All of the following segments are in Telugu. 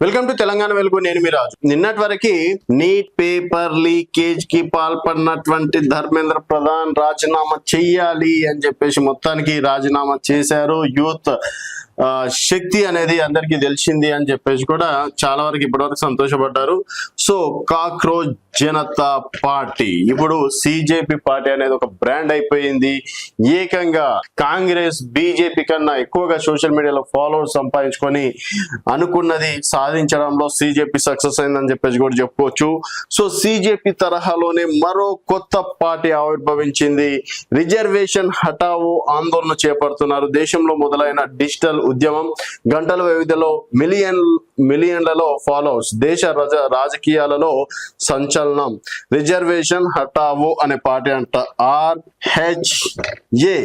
వెల్కమ్ టు తెలంగాణ వెలుగు. నేను మీ రాజు. నిన్నటి వరకు నీట్ పేపర్ లీకేజ్ కి పాల్పడినటువంటి ధర్మేంద్ర ప్రధాన్ రాజీనామా చెయ్యాలి అని చెప్పేసి మొత్తానికి రాజీనామా చేశారు. యూత్ శక్తి అనేది అందరికీ తెలిసింది అని చెప్పేసి కూడా చాలా వరకు ఇప్పటివరకు సంతోషపడ్డారు. సో కాక్రోచ్ జనతా పార్టీ ఇప్పుడు సిజేపీ పార్టీ అనేది ఒక బ్రాండ్ అయిపోయింది. ఏకంగా కాంగ్రెస్ బీజేపీ కన్నా ఎక్కువగా సోషల్ మీడియాలో ఫాలోవర్స్ సంపాదించుకొని అనుకున్నది సాధించడంలో సిజేపీ సక్సెస్ అయిందని చెప్పేసి కూడా చెప్పుకోవచ్చు. సో సిజేపీ తరహాలోనే మరో కొత్త పార్టీ ఆవిర్భవించింది. రిజర్వేషన్ హటావో ఆందోళన చేపడుతున్నారు. దేశంలో మొదలైన డిజిటల్ ఉద్యమం గంటల వ్యవధిలో మిలియన్లలో ఫాలోవర్స్, దేశ రాజకీయాలలో సంచలనం. రిజర్వేషన్ హటావో అనే పార్టీ అంట RHA,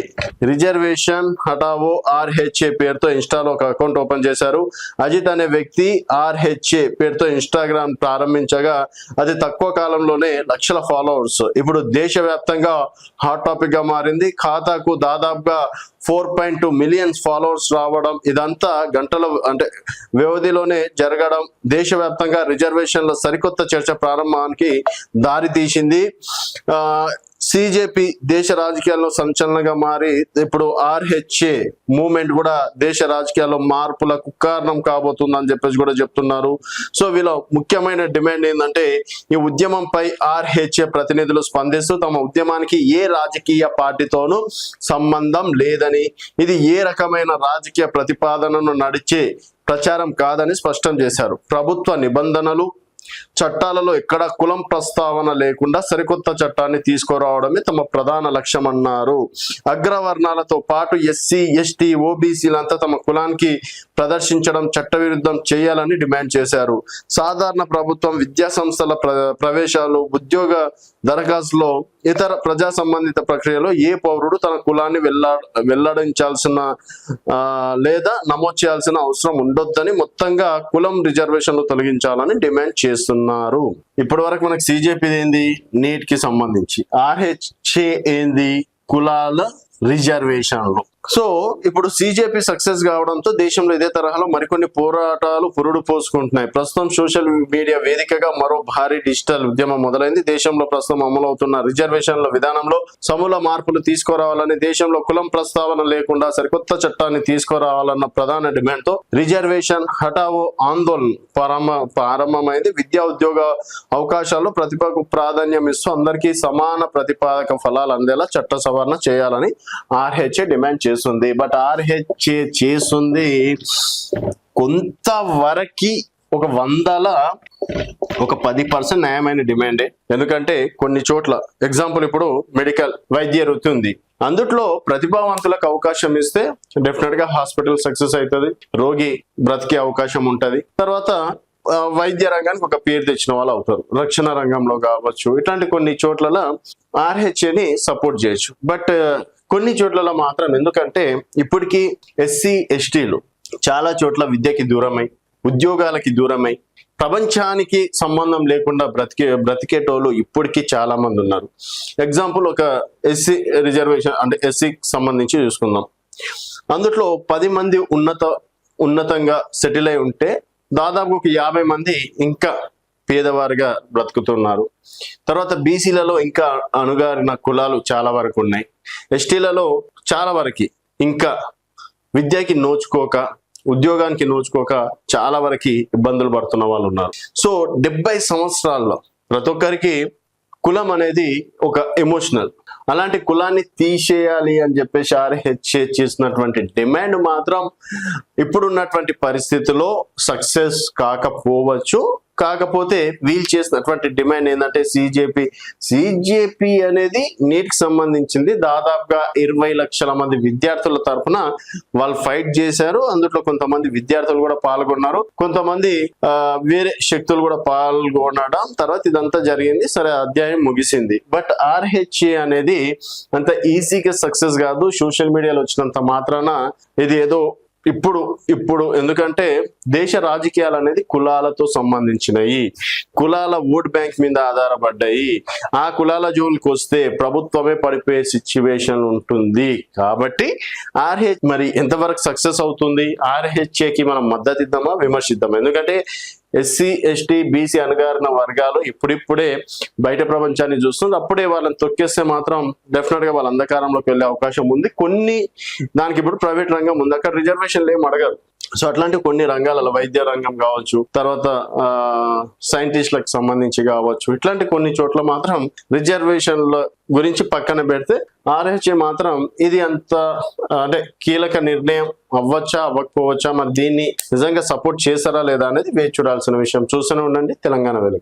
రిజర్వేషన్ హటావో RHA పేరుతో ఇన్స్టాలో ఒక అకౌంట్ ఓపెన్ చేశారు. అజిత్ అనే వ్యక్తి RHA పేరుతో ఇన్స్టాగ్రామ్ ప్రారంభించగా అది తక్కువ కాలంలోనే లక్షల ఫాలోవర్స్ ఇప్పుడు దేశవ్యాప్తంగా హాట్ టాపిక్ గా మారింది. ఖాతాకు దాదాపుగా 4.2 మిలియన్స్ ఫాలోవర్స్ రావడం, ఇదంతా గంటల వ్యవధిలోనే జరగడం దేశవ్యాప్తంగా రిజర్వేషన్ల సరికొత్త చర్చ ప్రారంభానికి దారి తీసింది. సిజేపీ దేశ రాజకీయాల్లో సంచలనంగా మారి ఇప్పుడు RHA మూవ్మెంట్ కూడా దేశ రాజకీయాల్లో మార్పులకు కారణం కాబోతుందని చెప్పేసి కూడా చెప్తున్నారు. సో వీళ్ళ ముఖ్యమైన డిమాండ్ ఏంటంటే ఈ ఉద్యమంపై RHA ప్రతినిధులు స్పందిస్తూ తమ ఉద్యమానికి ఏ రాజకీయ పార్టీతోనూ సంబంధం లేదని, ఇది ఏ రకమైన రాజకీయ ప్రతిపాదనను నడిచే ప్రచారం కాదని స్పష్టం చేశారు. ప్రభుత్వ నిబంధనలు చట్టాలలో ఎక్కడ కులం ప్రస్తావన లేకుండా సరికొత్త చట్టాన్ని తీసుకురావడమే తమ ప్రధాన లక్ష్యం అన్నారు. అగ్రవర్ణాలతో పాటు SC, ST, OBCలంతా తమ కులానికి ప్రదర్శించడం చట్టవిరుద్ధం చేయాలని డిమాండ్ చేశారు. సాధారణ ప్రభుత్వం, విద్యా సంస్థల ప్రవేశాలు, ఉద్యోగ దరఖాస్తులో, ఇతర ప్రజా సంబంధిత ప్రక్రియలో ఏ పౌరుడు తన కులాన్ని వెల్లడించాల్సిన లేదా నమోదు చేయాల్సిన అవసరం ఉండొద్దని మొత్తంగా కులం రిజర్వేషన్లు తొలగించాలని డిమాండ్ చేస్తున్నారు. ఇప్పటి వరకు మనకు సిజేపీ ఏంది, నీట్ కి సంబంధించి, RHA ఏంది, కులాల రిజర్వేషన్లు. సో ఇప్పుడు సిజేపీ సక్సెస్ కావడంతో దేశంలో ఇదే తరహాలో మరికొన్ని పోరాటాలు పురుడు పోసుకుంటున్నాయి. ప్రస్తుతం సోషల్ మీడియా వేదికగా మరో భారీ డిజిటల్ ఉద్యమం మొదలైంది. దేశంలో ప్రస్తుతం అమలవుతున్న రిజర్వేషన్ల విధానంలో సమూల మార్పులు తీసుకురావాలని, దేశంలో కులం ప్రస్తావన లేకుండా సరికొత్త చట్టాన్ని తీసుకురావాలన్న ప్రధాన డిమాండ్ తో రిజర్వేషన్ హటావో ఆందోళన ప్రారంభమైంది. విద్యా ఉద్యోగ అవకాశాల్లో ప్రతిభకు ప్రాధాన్యం ఇస్తూ అందరికీ సమాన ప్రతిపాదక ఫలాలు అందేలా చట్ట సవరణ చేయాలని RHA డిమాండ్ చేస్తుంది. బట్ RHA చేస్తుంది కొంతవరకు ఒక 10% న్యాయమైన డిమాండే. ఎందుకంటే కొన్ని చోట్ల ఎగ్జాంపుల్ ఇప్పుడు మెడికల్ వైద్య వృత్తి ఉంది, అందుట్లో ప్రతిభావంతులకు అవకాశం ఇస్తే డెఫినెట్ గా హాస్పిటల్ సక్సెస్ అవుతుంది, రోగి బ్రతికే అవకాశం ఉంటది. తర్వాత వైద్య రంగానికి ఒక పేరు తెచ్చిన వాళ్ళు అవుతారు. రక్షణ రంగంలో కావచ్చు, ఇట్లాంటి కొన్ని చోట్ల RHAని సపోర్ట్ చేయొచ్చు. బట్ కొన్ని చోట్లలో మాత్రం, ఎందుకంటే ఇప్పటికీ SC, STలు చాలా చోట్ల విద్యకి దూరమై, ఉద్యోగాలకి దూరమై, ప్రపంచానికి సంబంధం లేకుండా బ్రతికేటోళ్ళు ఇప్పటికీ చాలా మంది ఉన్నారు. ఎగ్జాంపుల్ ఒక SC రిజర్వేషన్ అంటే SCకి సంబంధించి చూసుకుందాం. అందులో 10 మంది ఉన్నతంగా సెటిల్ అయి ఉంటే దాదాపు ఒక 50 మంది ఇంకా పేదవారిగా బ్రతుకుతున్నారు. తర్వాత బీసీలలో ఇంకా అణగారిన కులాలు చాలా వరకు ఉన్నాయి. STలలో చాలా వరకు ఇంకా విద్యకి నోచుకోక, ఉద్యోగానికి నోచుకోక చాలా వరకు ఇబ్బందులు పడుతున్న వాళ్ళు ఉన్నారు. సో 70 సంవత్సరాల్లో ప్రతి ఒక్కరికి కులం అనేది ఒక ఎమోషనల్. అలాంటి కులాన్ని తీసేయాలి అని చెప్పేసి RHA చేసినటువంటి డిమాండ్ మాత్రం ఇప్పుడున్నటువంటి పరిస్థితిలో సక్సెస్ కాకపోవచ్చు. కాకపోతే వీళ్ళు చేసినటువంటి డిమాండ్ ఏంటంటే సిజేపీ అనేది నీట్ కి సంబంధించింది. దాదాపుగా 20 లక్షల మంది విద్యార్థుల తరఫున వాళ్ళు ఫైట్ చేశారు. అందులో కొంతమంది విద్యార్థులు కూడా పాల్గొన్నారు, కొంతమంది వేరే శక్తులు కూడా పాల్గొనడం. తర్వాత ఇదంతా జరిగింది, సరే అధ్యాయం ముగిసింది. బట్ RHA అనేది అంత ఈజీగా సక్సెస్ కాదు. సోషల్ మీడియాలో వచ్చినంత మాత్రాన ఇది ఏదో ఇప్పుడు ఎందుకంటే దేశ రాజకీయాలు అనేది కులాలతో సంబంధించినవి, కులాల ఓట్ బ్యాంక్ మీద ఆధారపడ్డాయి. ఆ కులాల జోలికి వస్తే ప్రభుత్వమే పడిపోయే సిచ్యువేషన్ ఉంటుంది. కాబట్టి ఆర్హెచ్ మరి ఎంతవరకు సక్సెస్ అవుతుంది, ఆర్హెచ్ఏకి మనం మద్దతు ఇద్దామా విమర్శిద్దామా? ఎందుకంటే ఎస్సీ ఎస్టీ బీసీ అణగారిన వర్గాలు ఇప్పుడిప్పుడే బయట ప్రపంచాన్ని చూస్తుంది. అప్పుడే వాళ్ళని తొక్కేస్తే మాత్రం డెఫినెట్ గా వాళ్ళ అంధకారంలోకి వెళ్ళే అవకాశం ఉంది. కొన్ని దానికి ఇప్పుడు ప్రైవేట్ రంగం ఉంది, అక్కడ రిజర్వేషన్లు ఏం అడగరు. సో అట్లాంటి కొన్ని రంగాలలో వైద్య రంగం కావచ్చు, తర్వాత సైంటిస్టులకు సంబంధించి కావచ్చు, ఇట్లాంటి కొన్ని చోట్ల మాత్రం రిజర్వేషన్ల గురించి పక్కన పెడితే ఆర్హెచ్ఏ మాత్రం ఇది అంత అంటే కీలక నిర్ణయం అవ్వచ్చా అవ్వకపోవచ్చా, మరి దీన్ని నిజంగా సపోర్ట్ చేస్తారా లేదా అనేది వేచి చూడాల్సిన విషయం. చూస్తూనే ఉండండి తెలంగాణ వెలుగు.